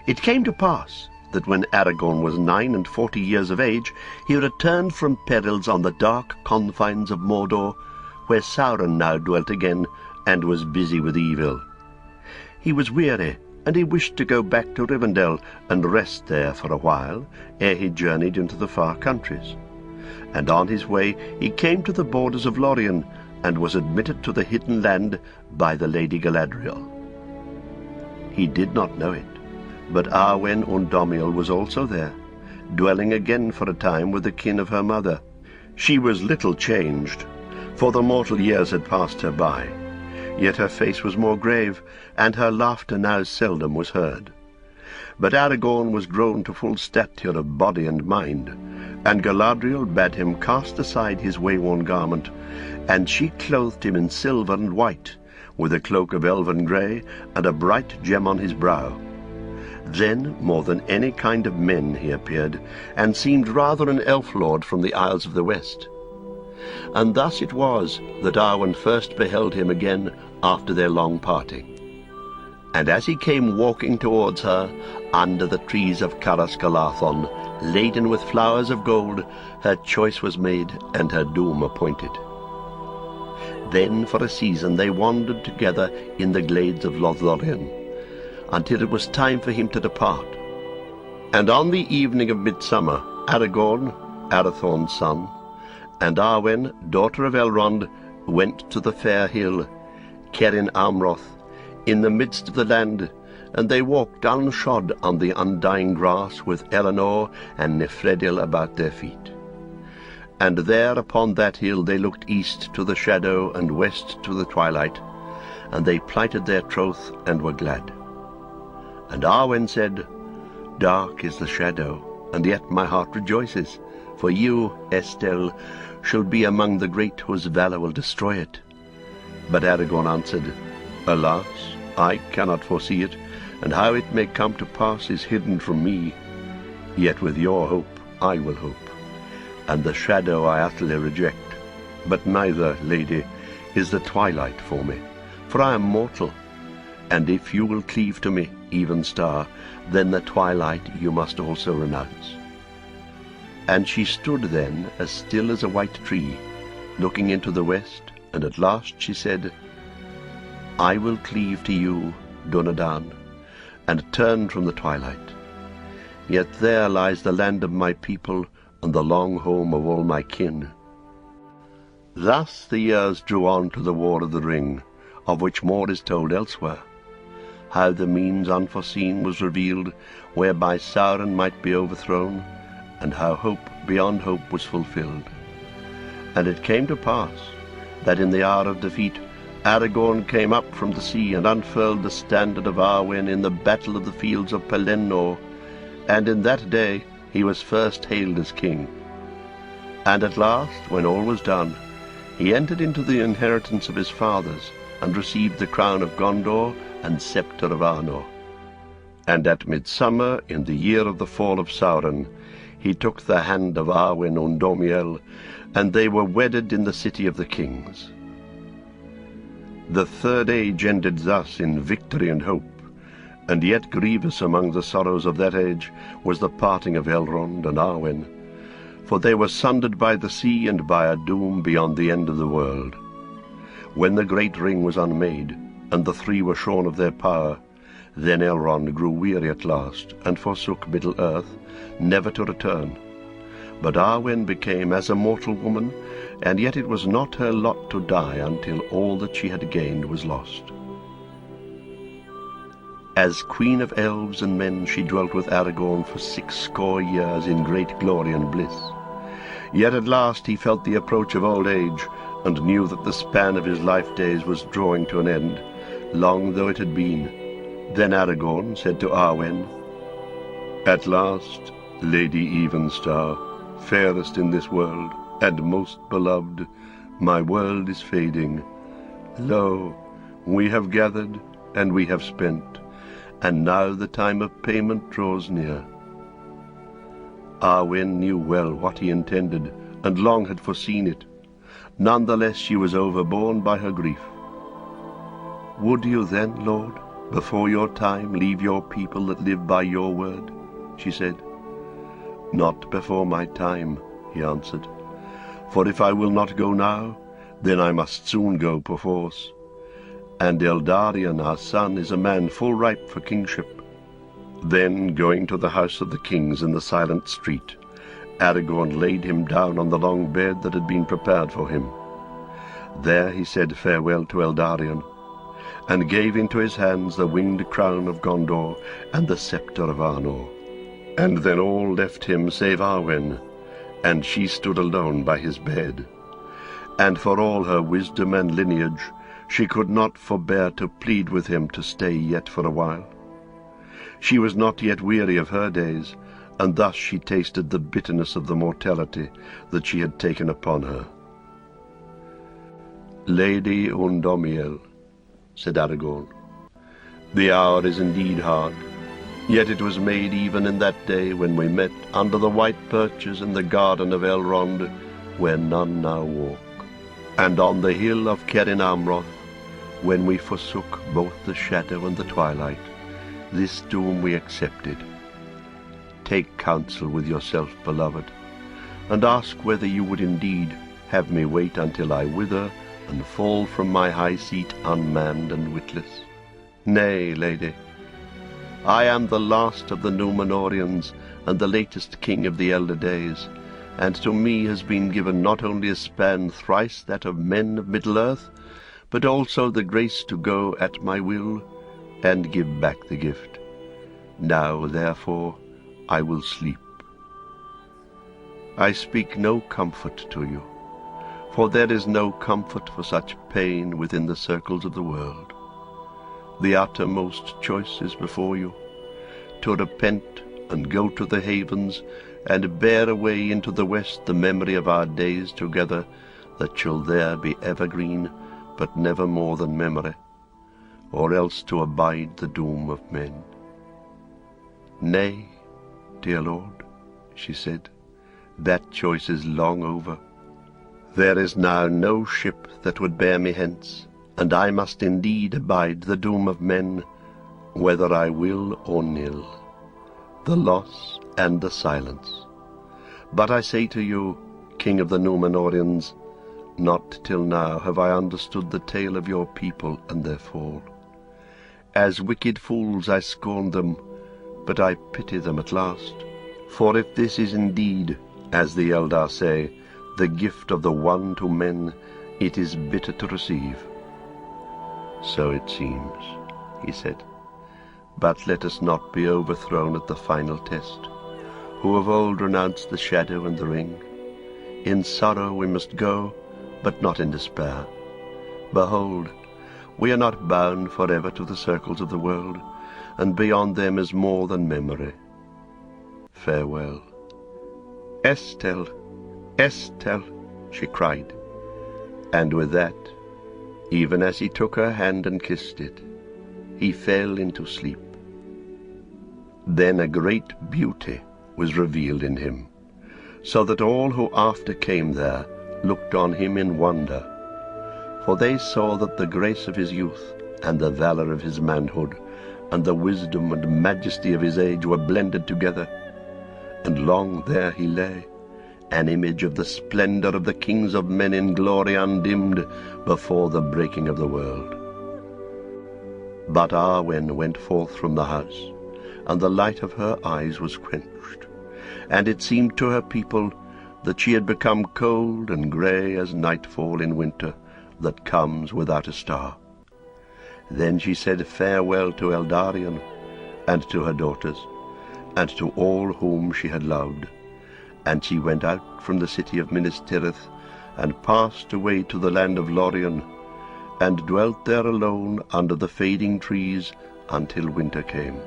It came to pass that when Aragorn was 49 years of age, he returned from perils on the dark confines of Mordor, where Sauron now dwelt again, and was busy with evil. He was weary, and he wished to go back to Rivendell and rest there for a while, ere he journeyed into the far countries. And on his way he came to the borders of Lorien, and was admitted to the hidden land by the Lady Galadriel. He did not know it, but Arwen and Domiel was also there, dwelling again for a time with the kin of her mother. She was little changed, for the mortal years had passed her by, yet her face was more grave, and her laughter now seldom was heard. But Aragorn was grown to full stature of body and mind, and Galadriel bade him cast aside his way-worn garment, and she clothed him in silver and white, with a cloak of elven grey, and a bright gem on his brow. Then, more than any kind of men, he appeared, and seemed rather an elf-lord from the Isles of the West. And thus it was that Arwen first beheld him again after their long parting. And as he came walking towards her, under the trees of Caras-Galathon, laden with flowers of gold, her choice was made, and her doom appointed. Then for a season they wandered together in the glades of Lothlorien, until it was time for him to depart. And on the evening of midsummer, Aragorn, Arathorn's son, and Arwen, daughter of Elrond, went to the fair hill, Cerin Amroth, in the midst of the land, and they walked unshod on the undying grass, with Elenor and Nifredil about their feet. And there upon that hill they looked east to the shadow, and west to the twilight, and they plighted their troth, and were glad. And Arwen said, "Dark is the shadow, and yet my heart rejoices, for you, Estel, shall be among the great whose valour will destroy it." But Aragorn answered, "Alas, I cannot foresee it, and how it may come to pass is hidden from me. Yet with your hope I will hope, and the shadow I utterly reject. But neither, lady, is the twilight for me, for I am mortal, and if you will cleave to me, even star, then the twilight you must also renounce." And she stood then as still as a white tree, looking into the west, and at last she said, "I will cleave to you, Dunedain, and turn from the twilight. Yet there lies the land of my people, and the long home of all my kin." Thus the years drew on to the War of the Ring, of which more is told elsewhere, how the means unforeseen was revealed, whereby Sauron might be overthrown, and how hope beyond hope was fulfilled. And it came to pass that in the hour of defeat Aragorn came up from the sea, and unfurled the standard of Arwen in the battle of the fields of Pelennor, and in that day he was first hailed as king. And at last, when all was done, he entered into the inheritance of his fathers, and received the crown of Gondor and sceptre of Arnor. And at midsummer, in the year of the fall of Sauron, he took the hand of Arwen and Domiel, and they were wedded in the city of the kings. The third age ended thus in victory and hope, and yet grievous among the sorrows of that age was the parting of Elrond and Arwen, for they were sundered by the sea and by a doom beyond the end of the world. When the great ring was unmade, and the three were shorn of their power, then Elrond grew weary at last, and forsook Middle-earth, never to return. But Arwen became as a mortal woman, and yet it was not her lot to die until all that she had gained was lost. As queen of elves and men she dwelt with Aragorn for 60 years in great glory and bliss. Yet at last he felt the approach of old age, and knew that the span of his life days was drawing to an end, long though it had been. Then Aragorn said to Arwen, "At last, Lady Evenstar, fairest in this world, and most beloved, my world is fading. Lo, we have gathered, and we have spent, and now the time of payment draws near." Arwen knew well what he intended, and long had foreseen it. None the less she was overborne by her grief. "Would you then, Lord, "Before your time leave your people that live by your word," she said. "Not before my time," he answered, "for if I will not go now, then I must soon go perforce. And Eldarion, our son, is a man full ripe for kingship." Then, going to the house of the kings in the silent street, Aragorn laid him down on the long bed that had been prepared for him. There he said farewell to Eldarion, and gave into his hands the winged crown of Gondor and the sceptre of Arnor. And then all left him save Arwen, and she stood alone by his bed. And for all her wisdom and lineage, she could not forbear to plead with him to stay yet for a while. She was not yet weary of her days, and thus she tasted the bitterness of the mortality that she had taken upon her. "Lady Undomiel," said Aragorn, "the hour is indeed hard, yet it was made even in that day when we met under the white birches in the garden of Elrond, where none now walk, and on the hill of Cerin Amroth, when we forsook both the shadow and the twilight. This doom we accepted. Take counsel with yourself, beloved, and ask whether you would indeed have me wait until I wither and fall from my high seat unmanned and witless. Nay, lady, I am the last of the Númenóreans and the latest king of the elder days, and to me has been given not only a span thrice that of men of Middle-earth, but also the grace to go at my will and give back the gift. Now, therefore, I will sleep. I speak no comfort to you, for there is no comfort for such pain within the circles of the world. The uttermost choice is before you, to repent and go to the havens, and bear away into the west the memory of our days together, that shall there be evergreen, but never more than memory, or else to abide the doom of men. Nay, dear Lord, she said, that choice is long over. There is now no ship that would bear me hence, and I must indeed abide the doom of men, whether I will or nill, the loss and the silence. But I say to you, King of the Númenóreans, not till now have I understood the tale of your people and their fall. As wicked fools I scorned them, but I pity them at last. For if this is indeed, as the Eldar say, the gift of the one to men, it is bitter to receive. So it seems, he said. But let us not be overthrown at the final test, who of old renounced the shadow and the ring. In sorrow we must go, but not in despair. Behold, we are not bound forever to the circles of the world, and beyond them is more than memory. Farewell. Estelle, Estelle, she cried, and with that, even as he took her hand and kissed it, he fell into sleep. Then a great beauty was revealed in him, so that all who after came there looked on him in wonder, for they saw that the grace of his youth, and the valor of his manhood, and the wisdom and majesty of his age were blended together, and long there he lay, an image of the splendor of the kings of men in glory undimmed before the breaking of the world. But Arwen went forth from the house, and the light of her eyes was quenched, and it seemed to her people that she had become cold and grey as nightfall in winter that comes without a star. Then she said farewell to Eldarion, and to her daughters, and to all whom she had loved, and she went out from the city of Minas Tirith, and passed away to the land of Lorien, and dwelt there alone under the fading trees until winter came.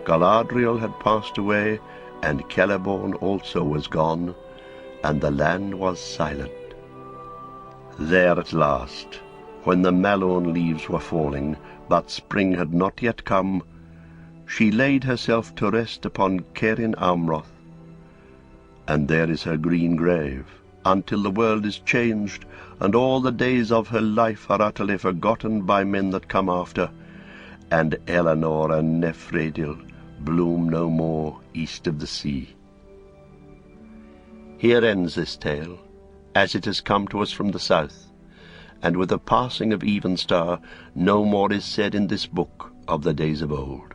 Galadriel had passed away, and Celeborn also was gone, and the land was silent. There at last, when the mallow leaves were falling, but spring had not yet come, she laid herself to rest upon Cerin Amroth, and there is her green grave, until the world is changed, and all the days of her life are utterly forgotten by men that come after, and Eleanor and Nephredil bloom no more east of the sea. Here ends this tale, as it has come to us from the south, and with the passing of Evenstar no more is said in this book of the days of old.